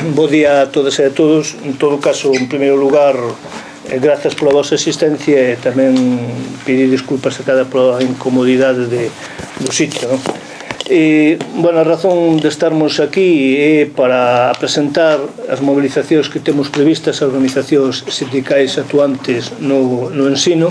Bo día a todas e a todos. En todo caso, en primeiro lugar, grazas pola vosa asistencia e tamén pedir disculpas a cada pola incomodidade do sitio, non? A razón de estarmos aquí é para presentar as mobilizacións que temos previstas as organizacións sindicais actuantes no ensino,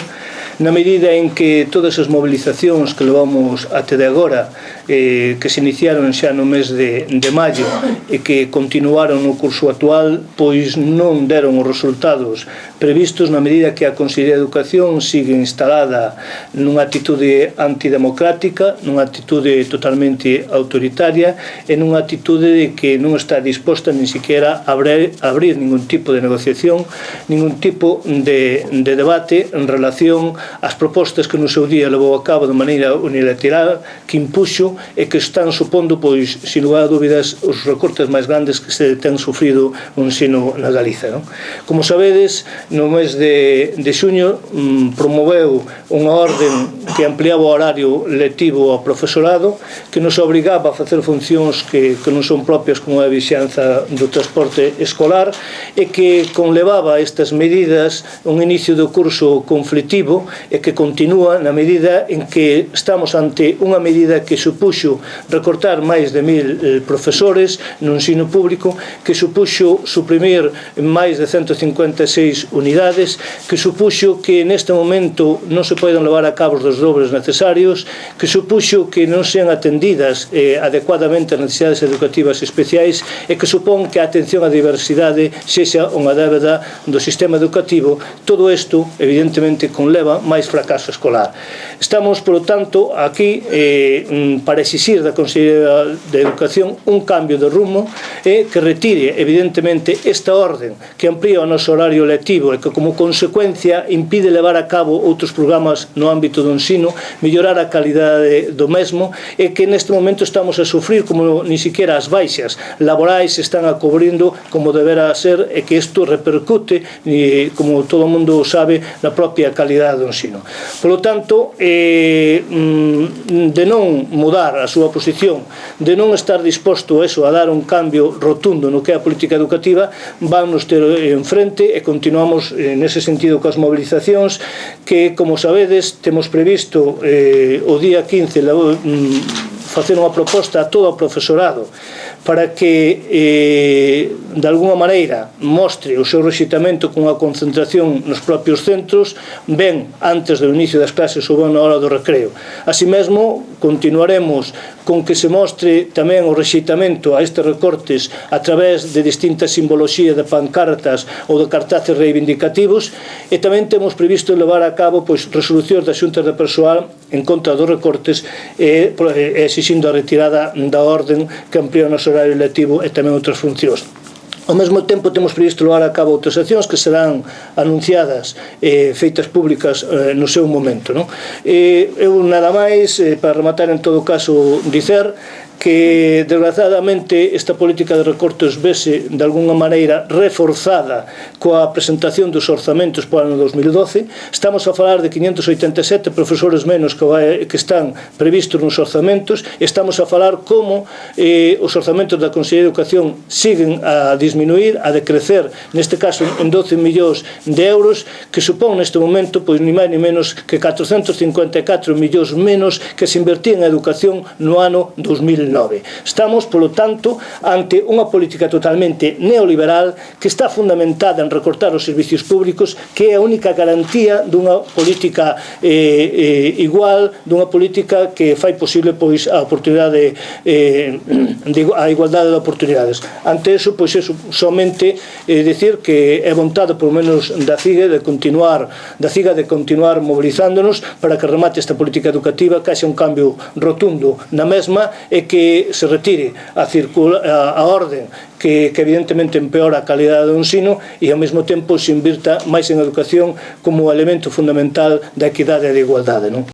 na medida en que todas as mobilizacións que levamos até de agora, que se iniciaron xa no mes de maio e que continuaron no curso actual, pois non deron os resultados previstos, na medida que a Consellería de Educación sigue instalada nunha actitude antidemocrática, nunha actitude totalmente autoritaria e nunha actitude de que non está disposta nin siquiera a abrir ningún tipo de negociación, ningún tipo de debate en relación ás propostas que no seu día levou a cabo de maneira unilateral, que impuxo e que están supondo, pois, sin lugar a dúbidas, os recortes máis grandes que se ten sufrido o ensino na Galiza, non? Como sabedes, no mes de xuño promoveu unha orden que ampliaba o horario lectivo ao profesorado, que nos obrigaba a facer funcións que non son propias como a vixanza do transporte escolar e que conlevaba estas medidas un inicio do curso conflitivo e que continúa na medida en que estamos ante unha medida que supuxo recortar máis de 1000 profesores no ensino público, que supuxo suprimir máis de 156 unidades, que supuxo que neste momento non se poden levar a cabo os desdobres necesarios, que supuxo que non sean atendidas adecuadamente as necesidades educativas especiais e que supón que a atención á diversidade sexa unha débeda do sistema educativo. Todo isto, evidentemente, conleva máis fracaso escolar. Estamos, por lo tanto, aquí para exixir da Consellería de Educación un cambio de rumbo e que retire, evidentemente, esta orden que amplía o noso horario lectivo e que, como consecuencia, impide levar a cabo outros programas no ámbito do ensino, mellorar a calidade do mesmo e que neste momento estamos a sufrir como ni siquiera as baixas laborais están a cubrindo como deberá ser e que isto repercute, como todo o mundo sabe, na propia calidade do ensino. Por lo tanto, de non mudar a súa posición, de non estar disposto a dar un cambio rotundo no que é a política educativa, vamos ter en frente e continuamos nese sentido coas mobilizacións que, como sabedes, temos previsto o día 15 facer unha proposta a todo o profesorado para que, de alguna maneira, mostre o seu rexeitamento con a concentración nos propios centros, ben antes do inicio das clases ou ben na hora do recreo. Así mesmo, continuaremos con que se mostre tamén o rexeitamento a estes recortes a través de distintas simboloxías de pancartas ou de cartaces reivindicativos e tamén temos previsto levar a cabo resolucións das xuntas de persoal en contra dos recortes e exixindo a retirada da orden que amplía o noso horario lectivo e tamén outras funcións. Ao mesmo tempo temos previsto levar a cabo outras accións que serán anunciadas e feitas públicas no seu momento. Eu nada máis, para rematar en todo caso, dicer que desgraciadamente esta política de recortes vese de alguna maneira reforzada coa presentación dos orzamentos para o ano 2012. Estamos a falar de 587 profesores menos que están previstos nos orzamentos. Estamos a falar como os orzamentos da Consellería de Educación siguen a disminuir, a decrecer, neste caso en 12 millóns de euros, que supón neste momento ni máis ni menos que 454 millóns menos que se invertían en educación no ano 2009. Estamos, polo tanto, ante unha política totalmente neoliberal que está fundamentada en recortar os servicios públicos, que é a única garantía dunha política igual, dunha política que fai posible a oportunidade, a igualdade de oportunidades. Ante eso, somente decir que é vontade, por menos da CIGA, de continuar mobilizándonos para que remate esta política educativa, que haxa un cambio rotundo na mesma e que se retire a orden que evidentemente empeora a calidade do ensino e ao mesmo tempo se invirta máis en educación como elemento fundamental da equidade e da igualdade.